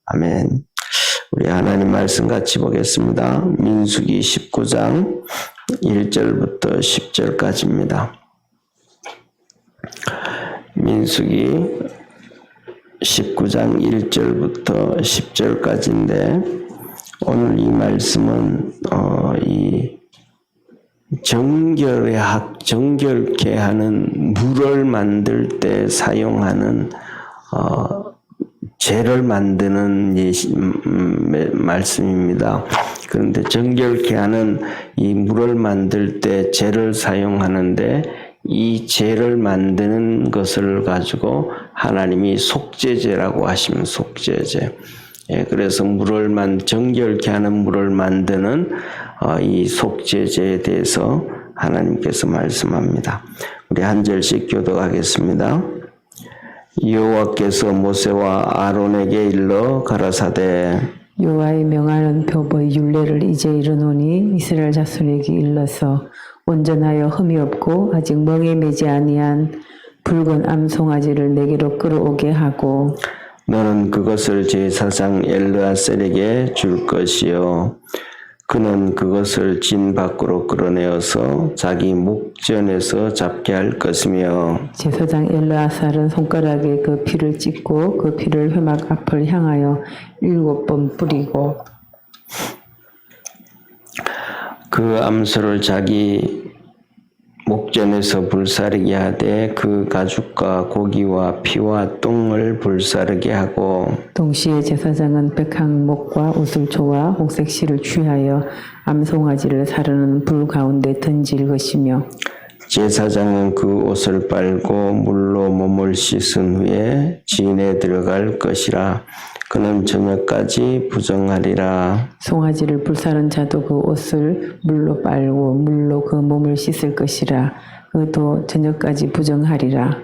아멘. 우리 하나님 말씀 같이 보겠습니다. 민수기 19장 1절부터 10절까지입니다. 민수기 19장 1절부터 10절까지인데 오늘 이 말씀은 이 정결케 하는 물을 만들 때 사용하는 재를 만드는 말씀입니다. 그런데 정결케 하는 이 물을 만들 때 재를 사용하는데 이 재를 만드는 것을 가지고 하나님이 속죄제라고 하시면 속죄제. 그래서 정결케 하는 물을 만드는 이 속죄제에 대해서 하나님께서 말씀합니다. 우리 한 절씩 교독하겠습니다. 여호와께서 모세와 아론에게 일러 가라사대 여호와의 명하는 법의 율례를 이제 이르노니 이스라엘 자손에게 일러서 온전하여 흠이 없고 아직 멍에 매지 아니한 붉은 암송아지를 내게로 끌어오게 하고 너는 그것을 제사장 엘르아셀에게 줄 것이요 그는 그것을 진 밖으로 끌어내어서 자기 목전에서 잡게 할 것이며 제사장 엘르아살은 손가락에 그 피를 찍고 그 피를 회막 앞을 향하여 7번 뿌리고 그 암소를 자기 목전에서 불사르게 하되 그 가죽과 고기와 피와 똥을 불사르게 하고 동시에 제사장은 백항목과 우슬초와 홍색 실을 취하여 암송아지를 사르는 불 가운데 던질 것이며 제사장은 그 옷을 빨고 물로 몸을 씻은 후에 진에 들어갈 것이라 그는 저녁까지 부정하리라. 송아지를 불사른 자도 그 옷을 물로 빨고 물로 그 몸을 씻을 것이라 그도 저녁까지 부정하리라.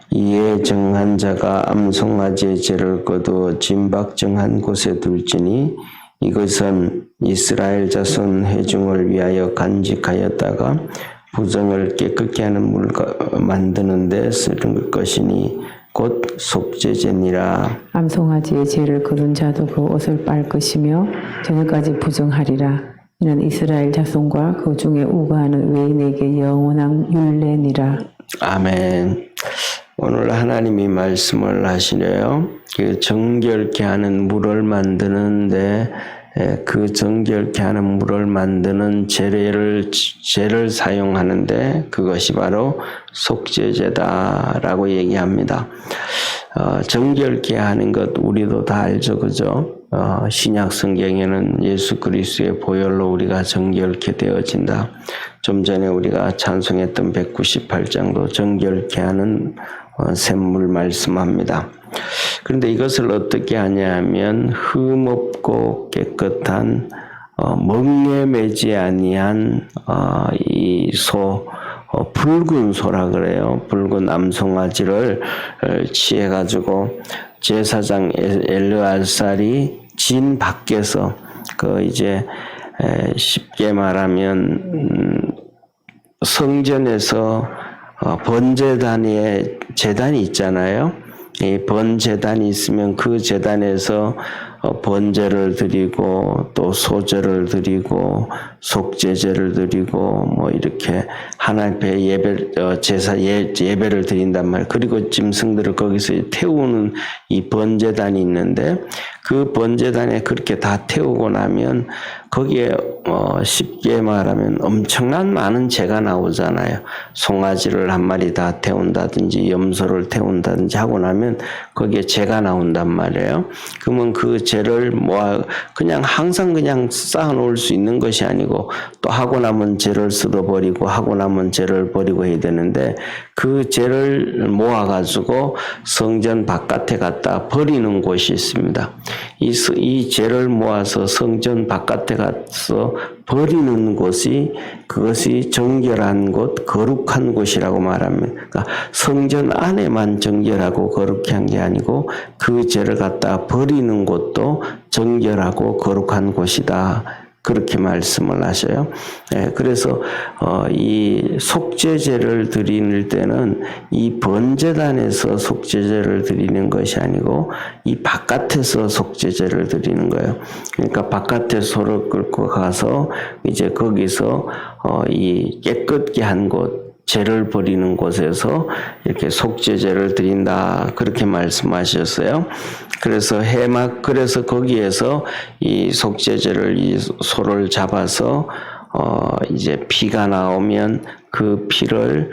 이에 정한 자가 암송아지의 죄를 거두어 진박 정한 곳에 둘지니 이것은 이스라엘 자손 회중을 위하여 간직하였다가 부정을 깨끗게 하는 물 만드는 데 쓰는 것이니 곧 속죄제니라. 암송아지의 죄를 거둔 자도 그 옷을 빨 것이며 저녁까지 부정하리라. 이는 이스라엘 자손과 그 중에 우거하는 외인에게 영원한 율례니라. 아멘. 오늘 하나님이 말씀을 하시네요. 그 정결케 하는 물을 만드는데 그 정결케 하는 물을 만드는 재를 사용하는데 그것이 바로 속죄제다라고 얘기합니다. 정결케 하는 것 우리도 다 알죠, 그죠? 신약 성경에는 예수 그리스도의 보혈로 우리가 정결케 되어진다. 좀 전에 우리가 찬송했던 198장도 정결케 하는 샘물 말씀합니다. 그런데 이것을 어떻게 하냐면 흠없고 깨끗한 멍에 매지 아니한 이 소, 붉은 소라 그래요. 붉은 암송아지를 취해가지고 제사장 엘르아살이 진 밖에서 이제 쉽게 말하면 성전에서 번제단에 제단이 있잖아요. 이 번제단이 있으면 그 제단에서 번제를 드리고 또 소제를 드리고 속죄제를 드리고 뭐 이렇게 하나님 앞에 예배를 드린단 말이에요. 그리고 짐승들을 거기서 태우는 이 번제단이 있는데 그 번제단에 그렇게 다 태우고 나면 거기에 쉽게 말하면 엄청난 많은 재가 나오잖아요. 송아지를 한 마리 다 태운다든지 염소를 태운다든지 하고 나면 거기에 재가 나온단 말이에요. 그러면 그 재를 그냥 항상 그냥 쌓아놓을 수 있는 것이 아니고 또 하고 나면 재를 쓸어버리고 하고 나면 재를 버리고 해야 되는데 그 재를 모아가지고 성전 바깥에 갖다 버리는 곳이 있습니다. 이 재를 모아서 성전 바깥에 가서 버리는 곳이 그것이 정결한 곳, 거룩한 곳이라고 말합니다. 그러니까 성전 안에만 정결하고 거룩한 게 아니고 그 죄를 갖다 버리는 곳도 정결하고 거룩한 곳이다. 그렇게 말씀을 하셔요. 그래서 이 속죄제를 드리는 때는 이 번제단에서 속죄제를 드리는 것이 아니고 이 바깥에서 속죄제를 드리는 거예요. 그러니까 바깥에 소를 끌고 가서 이제 거기서 이 깨끗게 한 곳, 죄를 버리는 곳에서 이렇게 속죄제를 드린다, 그렇게 말씀하셨어요. 그래서 거기에서 이 속죄제를, 이 소를 잡아서 이제 피가 나오면 그 피를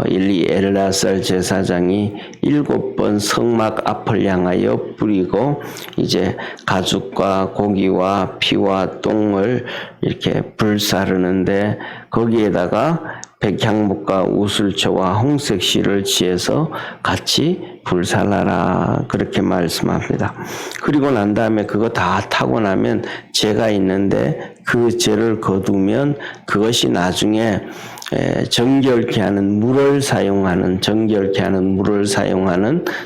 일리 엘라살 제사장이 7번 성막 앞을 향하여 뿌리고 이제 가죽과 고기와 피와 똥을 이렇게 불사르는데 거기에다가 백향목과 우슬초와 홍색 실을 취해서 같이 불살라라, 그렇게 말씀합니다. 그리고 난 다음에 그거 다 타고 나면 죄가 있는데 그 죄를 거두면 그것이 나중에 정결케 하는 물을 사용하는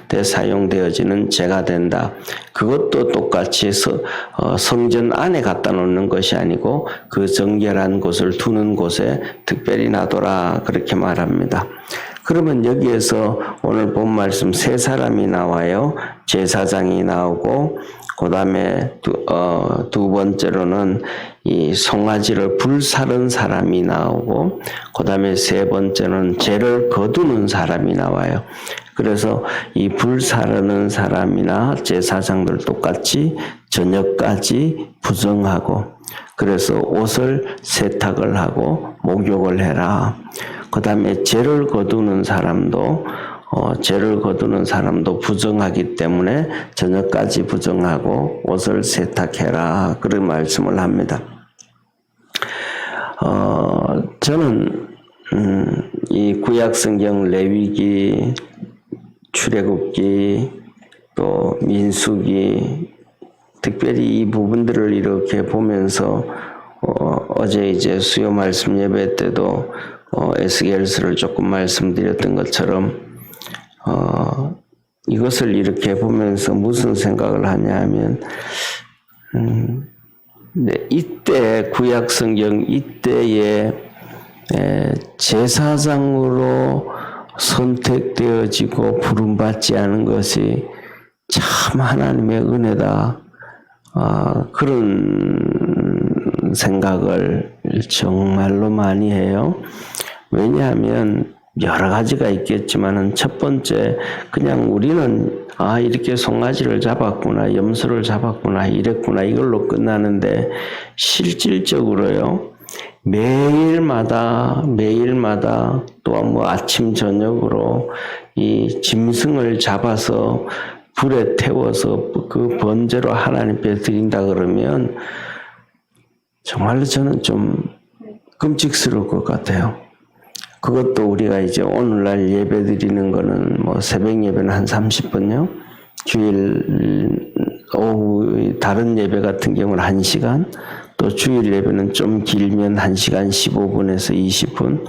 데 사용되어지는 죄가 된다. 그것도 똑같이 성전 안에 갖다 놓는 것이 아니고 그 정결한 곳을 두는 곳에 특별히 놔둬라, 그렇게 말합니다. 그러면 여기에서 오늘 본 말씀 세 사람이 나와요. 제사장이 나오고, 그 다음에 두 번째로는 이 송아지를 불사른 사람이 나오고, 그 다음에 세 번째는 죄를 거두는 사람이 나와요. 그래서 이 불사르는 사람이나 제사장들 똑같이 저녁까지 부정하고, 그래서 옷을 세탁을 하고 목욕을 해라. 그 다음에 죄를 거두는 사람도 부정하기 때문에 저녁까지 부정하고 옷을 세탁해라, 그런 말씀을 합니다. 저는 이 구약성경 레위기, 출애굽기, 또 민수기, 특별히 이 부분들을 이렇게 보면서 어제 이제 수요 말씀 예배 때도 에스겔서를 조금 말씀드렸던 것처럼 이것을 이렇게 보면서 무슨 생각을 하냐면 이때 구약성경 이때에 제사장으로 선택되어지고 부름받지 않은 것이 참 하나님의 은혜다, 그런 생각을 정말로 많이 해요. 왜냐하면 여러 가지가 있겠지만은 첫 번째, 그냥 우리는 이렇게 송아지를 잡았구나, 염소를 잡았구나, 이랬구나, 이걸로 끝나는데 실질적으로요, 매일마다 또한 뭐 아침 저녁으로 이 짐승을 잡아서 불에 태워서 그 번제로 하나님께 드린다 그러면 정말로 저는 좀 끔찍스러울 것 같아요. 그것도 우리가 이제 오늘날 예배 드리는 거는 뭐 새벽 예배는 한 30분요. 주일 오후 다른 예배 같은 경우는 1시간, 또 주일 예배는 좀 길면 1시간 15분에서 20분.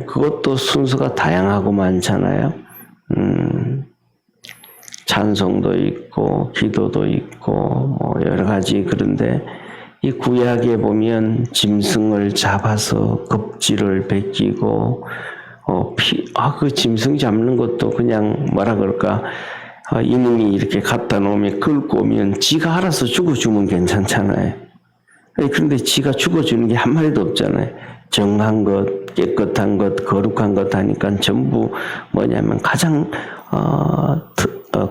그것도 순서가 다양하고 많잖아요. 찬송도 있고 기도도 있고 뭐 여러 가지. 그런데 이 구약에 보면 짐승을 잡아서 겁질을 베끼고 그 짐승 잡는 것도 그냥 뭐라 그럴까, 이놈이 이렇게 갖다 놓으면 끌고 오면 지가 알아서 죽어주면 괜찮잖아요. 그런데 지가 죽어주는 게 한 마리도 없잖아요. 정한 것, 깨끗한 것, 거룩한 것 하니까 전부 뭐냐면 가장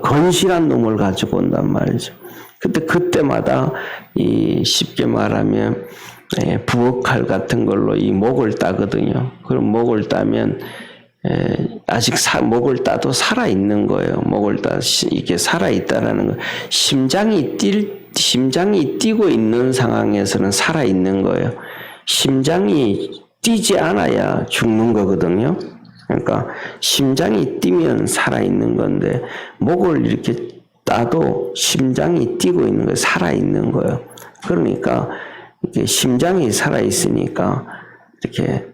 건실한 놈을 가지고 온단 말이죠. 그때마다 쉽게 말하면 부엌칼 같은 걸로 이 목을 따거든요. 그럼 목을 따면 아직 목을 따도 살아 있는 거예요. 목을 따 이게 살아 있다라는 거. 심장이 뛰고 있는 상황에서는 살아 있는 거예요. 심장이 뛰지 않아야 죽는 거거든요. 그러니까 심장이 뛰면 살아 있는 건데 목을 이렇게 따도 심장이 뛰고 있는 거예요. 살아 있는 거예요. 그러니까 이게 심장이 살아 있으니까 이렇게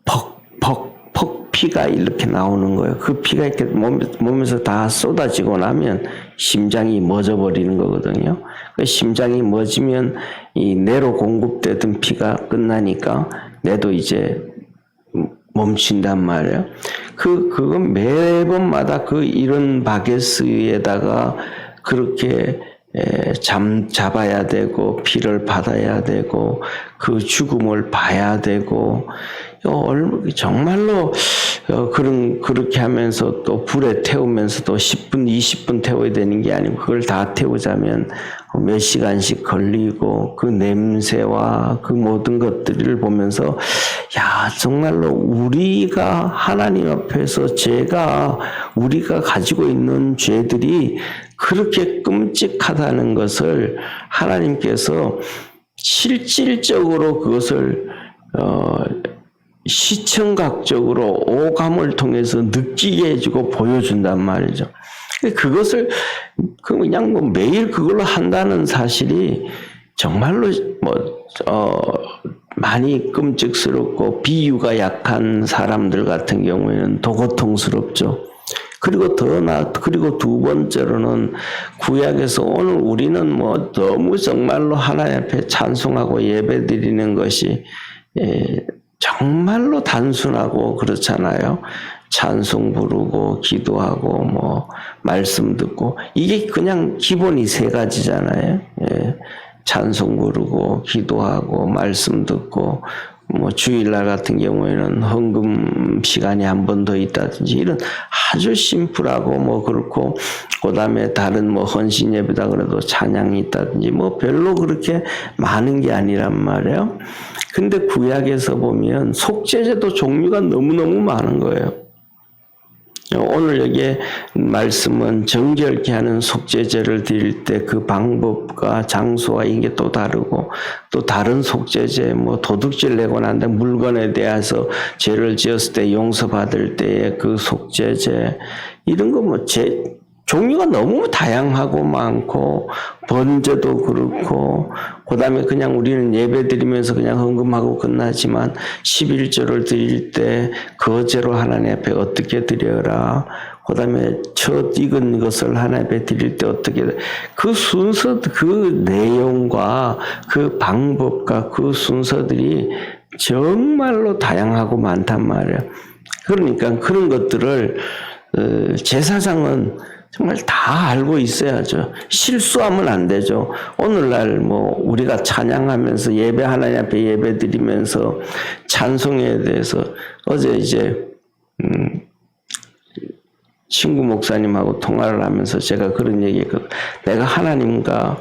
퍽퍽퍽 피가 이렇게 나오는 거예요. 그 피가 이렇게 몸에서 다 쏟아지고 나면 심장이 멎어버리는 거거든요. 그 심장이 멎으면 이 뇌로 공급되던 피가 끝나니까 뇌도 이제 멈춘단 말이에요. 그건 매번마다 이런 바게스에다가 그렇게 잡아야 되고 피를 받아야 되고 그 죽음을 봐야 되고 정말로 그렇게 하면서 또 불에 태우면서 또 10분 20분 태워야 되는 게 아니고 그걸 다 태우자면 몇 시간씩 걸리고 그 냄새와 그 모든 것들을 보면서 야 정말로 우리가 하나님 앞에서 우리가 가지고 있는 죄들이 그렇게 끔찍하다는 것을 하나님께서 실질적으로 그것을 시청각적으로 오감을 통해서 느끼게 해주고 보여준단 말이죠. 그것을 그냥 매일 그걸로 한다는 사실이 정말로 많이 끔찍스럽고 비유가 약한 사람들 같은 경우에는 더 고통스럽죠. 그리고 두 번째로는 구약에서 오늘 우리는 너무 정말로 하나님 앞에 찬송하고 예배드리는 것이 정말로 단순하고 그렇잖아요. 찬송 부르고 기도하고 말씀 듣고 이게 그냥 기본이 세 가지잖아요. 찬송 부르고 기도하고 말씀 듣고 주일날 같은 경우에는 헌금 시간이 한 번 더 있다든지 이런 아주 심플하고 그렇고 그다음에 다른 헌신 예배다 그래도 찬양이 있다든지 별로 그렇게 많은 게 아니란 말이에요. 근데 구약에서 보면 속죄제도 종류가 너무너무 많은 거예요. 오늘 여기에 말씀은 정결케 하는 속죄제를 드릴 때 그 방법과 장소와 이게 또 다르고 또 다른 속죄제 도둑질 내고 난 다음에 물건에 대해서 죄를 지었을 때 용서받을 때의 그 속죄제 이런 거 종류가 너무 다양하고 많고 번제도 그렇고 그다음에 그냥 우리는 예배드리면서 그냥 헌금하고 끝나지만 11조를 드릴 때 거제로 하나님 앞에 어떻게 드려라 그다음에 첫 익은 것을 하나님 앞에 드릴 때 어떻게 그 순서 그 내용과 그 방법과 그 순서들이 정말로 다양하고 많단 말이에요. 그러니까 그런 것들을 제사장은 정말 다 알고 있어야죠. 실수하면 안 되죠. 오늘날 우리가 찬양하면서 하나님 앞에 예배 드리면서 찬송에 대해서 어제 이제 친구 목사님하고 통화를 하면서 제가 그런 얘기했거든요. 내가 하나님과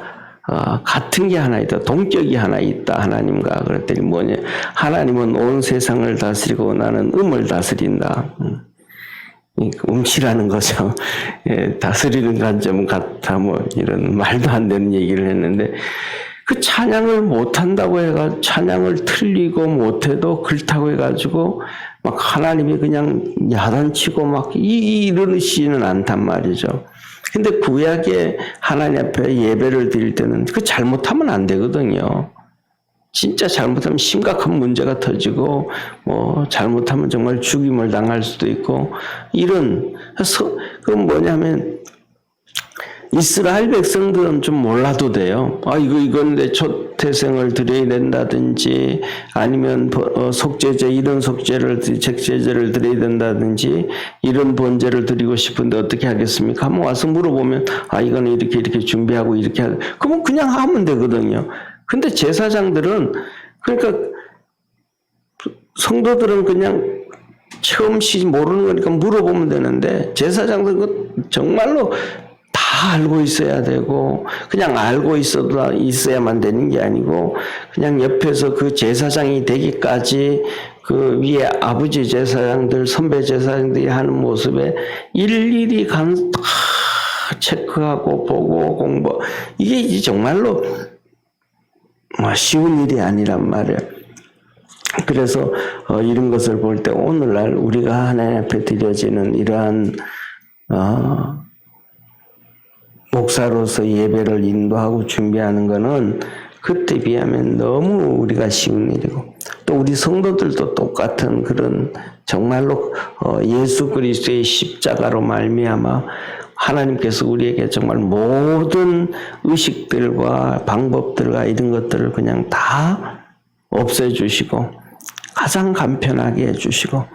같은 게 하나 있다. 동격이 하나 있다. 하나님과. 그랬더니 뭐냐. 하나님은 온 세상을 다스리고 나는 음을 다스린다. 음치라는 거죠. 다스리는 관점은 같아. 이런 말도 안 되는 얘기를 했는데 그 찬양을 못한다고 해가 찬양을 틀리고 못해도 그렇다고 해가지고 막 하나님이 그냥 야단치고 이러시지는 않단 말이죠. 근데 구약에 하나님 앞에 예배를 드릴 때는 그 잘못하면 안 되거든요. 진짜 잘못하면 심각한 문제가 터지고 잘못하면 정말 죽임을 당할 수도 있고 그건 뭐냐면 이스라엘 백성들은 좀 몰라도 돼요. 이건 내 첫 태생을 드려야 된다든지 아니면 속죄제 이런 zek제제를 드려야 된다든지 이런 번제를 드리고 싶은데 어떻게 하겠습니까? 한번 와서 물어보면 이거는 이렇게 준비하고 이렇게 그러면 그냥 하면 되거든요. 근데 제사장들은 그러니까 성도들은 그냥 처음 모르는 거니까 물어보면 되는데 제사장들은 정말로 다 알고 있어야 되고 그냥 알고 있어야만 되는 게 아니고 그냥 옆에서 그 제사장이 되기까지 그 위에 아버지 제사장들 선배 제사장들이 하는 모습에 일일이 체크하고 보고 공부 이게 정말로 쉬운 일이 아니란 말이에요. 그래서 이런 것을 볼 때 오늘날 우리가 하나님 앞에 드려지는 이러한 목사로서 예배를 인도하고 준비하는 것은 그때 비하면 너무 우리가 쉬운 일이고 또 우리 성도들도 똑같은 그런 정말로 예수 그리스도의 십자가로 말미암아 하나님께서 우리에게 정말 모든 의식들과 방법들과 이런 것들을 그냥 다 없애주시고 가장 간편하게 해주시고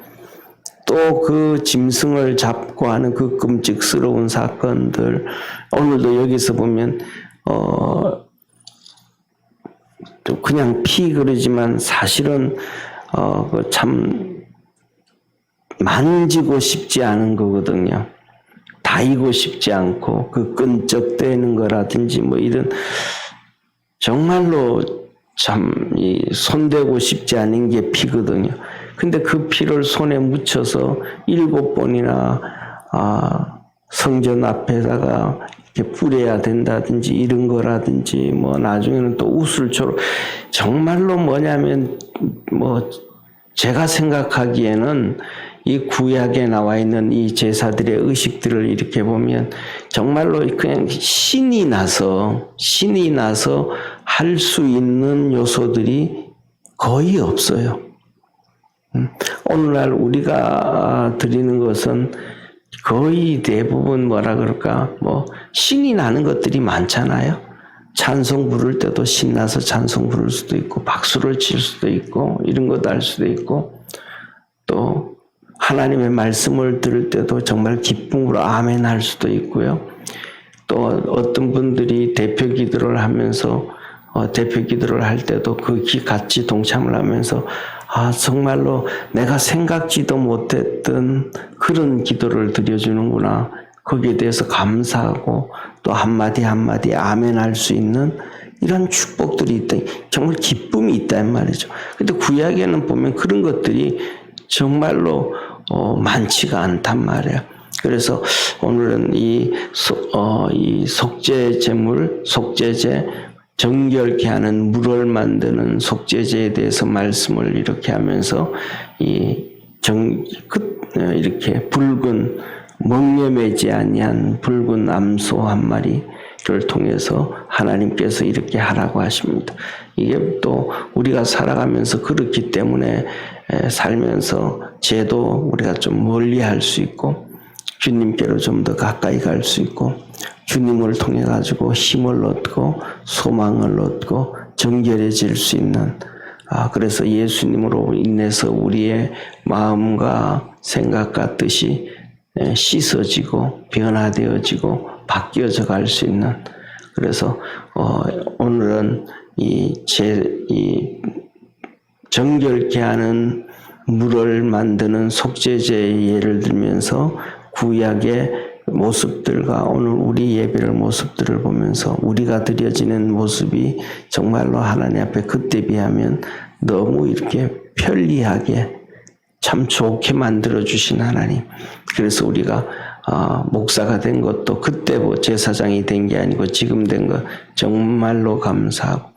또 그 짐승을 잡고 하는 그 끔찍스러운 사건들 오늘도 여기서 보면 또 그냥 피 그러지만 사실은 참 만지고 싶지 않은 거거든요. 다이고 싶지 않고 그 끈적대는 거라든지 뭐 이런 정말로 참 손대고 싶지 않은 게 피거든요. 근데 그 피를 손에 묻혀서 7번이나 성전 앞에다가 이렇게 뿌려야 된다든지 이런 거라든지 뭐 나중에는 또 우슬초로 정말로 뭐냐면 뭐 제가 생각하기에는 이 구약에 나와 있는 이 제사들의 의식들을 이렇게 보면 정말로 그냥 신이 나서 할 수 있는 요소들이 거의 없어요. 오늘날 우리가 드리는 것은 거의 대부분 뭐라 그럴까 뭐 신이 나는 것들이 많잖아요. 찬송 부를 때도 신나서 찬송 부를 수도 있고 박수를 칠 수도 있고 이런 것도 할 수도 있고 또 하나님의 말씀을 들을 때도 정말 기쁨으로 아멘 할 수도 있고요. 또 어떤 분들이 대표 기도를 하면서 대표 기도를 할 때도 그 같이 동참을 하면서 정말로 내가 생각지도 못했던 그런 기도를 드려주는구나. 거기에 대해서 감사하고 또 한마디 한마디 아멘 할 수 있는 이런 축복들이 있다. 정말 기쁨이 있단 말이죠. 근데 구약에는 보면 그런 것들이 정말로 많지가 않단 말이에요. 그래서 오늘은 이 속죄 제물, 속죄제, 정결케 하는 물을 만드는 속죄제에 대해서 말씀을 이렇게 하면서 이렇게 붉은 멍에 매지 아니한 붉은 암소 한 마리를 통해서 하나님께서 이렇게 하라고 하십니다. 이게 또 우리가 살아가면서 그렇기 때문에 살면서 죄도 우리가 좀 멀리 할 수 있고 주님께로 좀 더 가까이 갈 수 있고 주님을 통해 가지고 힘을 얻고 소망을 얻고 정결해질 수 있는 그래서 예수님으로 인해서 우리의 마음과 생각과 뜻이 씻어지고 변화되어지고 바뀌어져 갈 수 있는 그래서 오늘은 이 정결케 하는 물을 만드는 속죄제의 예를 들면서 구약의 모습들과 오늘 우리 예배의 모습들을 보면서 우리가 드려지는 모습이 정말로 하나님 앞에 그때 비하면 너무 이렇게 편리하게 참 좋게 만들어 주신 하나님. 그래서 우리가 목사가 된 것도 그때 뭐 제사장이 된 게 아니고 지금 된 거 정말로 감사하고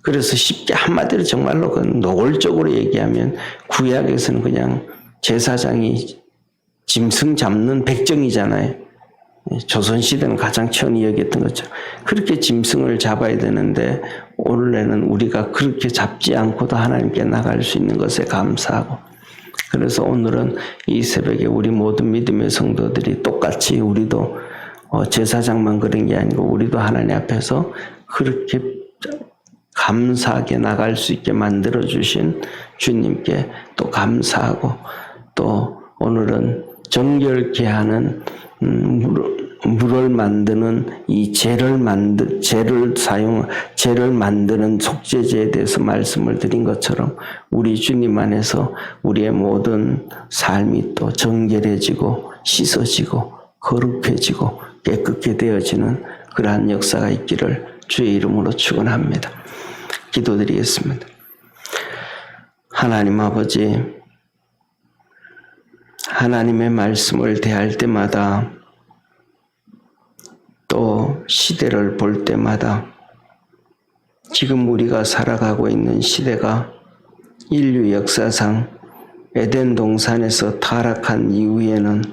그래서 쉽게 한마디로 정말로 그 노골적으로 얘기하면 구약에서는 그냥 제사장이 짐승 잡는 백정이잖아요. 조선시대는 가장 천히 여겼던 거죠. 그렇게 짐승을 잡아야 되는데 오늘날은 우리가 그렇게 잡지 않고도 하나님께 나갈 수 있는 것에 감사하고 그래서 오늘은 이 새벽에 우리 모든 믿음의 성도들이 똑같이 우리도 제사장만 그런 게 아니고 우리도 하나님 앞에서 그렇게 감사하게 나갈 수 있게 만들어주신 주님께 또 감사하고 또 오늘은 정결케 하는 물을 만드는 이 재를 만드는 속죄제에 대해서 말씀을 드린 것처럼 우리 주님 안에서 우리의 모든 삶이 또 정결해지고 씻어지고 거룩해지고 깨끗게 되어지는 그러한 역사가 있기를 주의 이름으로 축원합니다. 기도드리겠습니다. 하나님 아버지, 하나님의 말씀을 대할 때마다 또 시대를 볼 때마다 지금 우리가 살아가고 있는 시대가 인류 역사상 에덴 동산에서 타락한 이후에는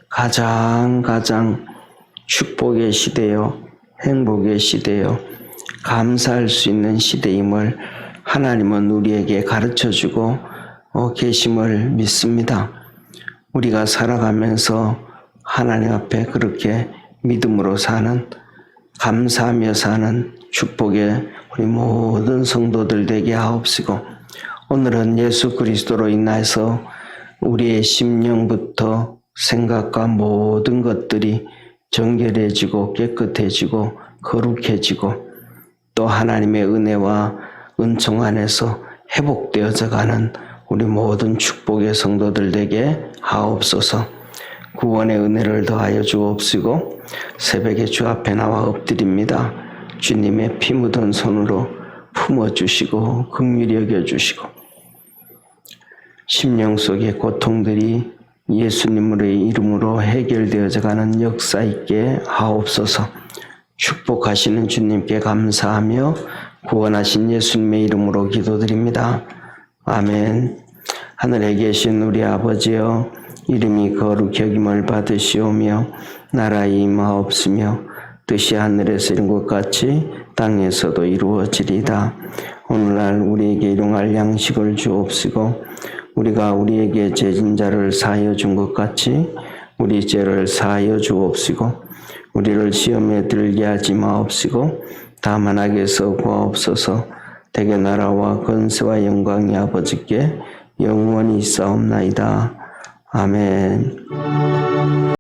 가장 축복의 시대요, 행복의 시대요, 감사할 수 있는 시대임을 하나님은 우리에게 가르쳐주고 계심을 믿습니다. 우리가 살아가면서 하나님 앞에 그렇게 믿음으로 사는, 감사하며 사는 축복의 우리 모든 성도들 되게 하옵시고, 오늘은 예수 그리스도로 인하여서 우리의 심령부터 생각과 모든 것들이 정결해지고 깨끗해지고 거룩해지고 또 하나님의 은혜와 은총 안에서 회복되어져 가는 우리 모든 축복의 성도들 되게 하옵소서. 구원의 은혜를 더하여 주옵시고, 새벽에 주 앞에 나와 엎드립니다. 주님의 피 묻은 손으로 품어주시고 긍휼히 여겨주시고, 심령 속의 고통들이 예수님의 이름으로 해결되어져 가는 역사 있게 하옵소서. 축복하시는 주님께 감사하며 구원하신 예수님의 이름으로 기도드립니다. 아멘. 하늘에 계신 우리 아버지여, 이름이 거룩히 여김을 받으시오며 나라의 임하옵시며 뜻이 하늘에서 이룬 것 같이 땅에서도 이루어지리다. 오늘날 우리에게 일용할 양식을 주옵시고, 우리가 우리에게 죄진 자를 사하여 준 것 같이 우리 죄를 사하여 주옵시고, 우리를 시험에 들게 하지 마옵시고 다만 악에서 구하옵소서. 대개 나라와 권세와 영광이 아버지께 영원히 있사옵나이다. 아멘.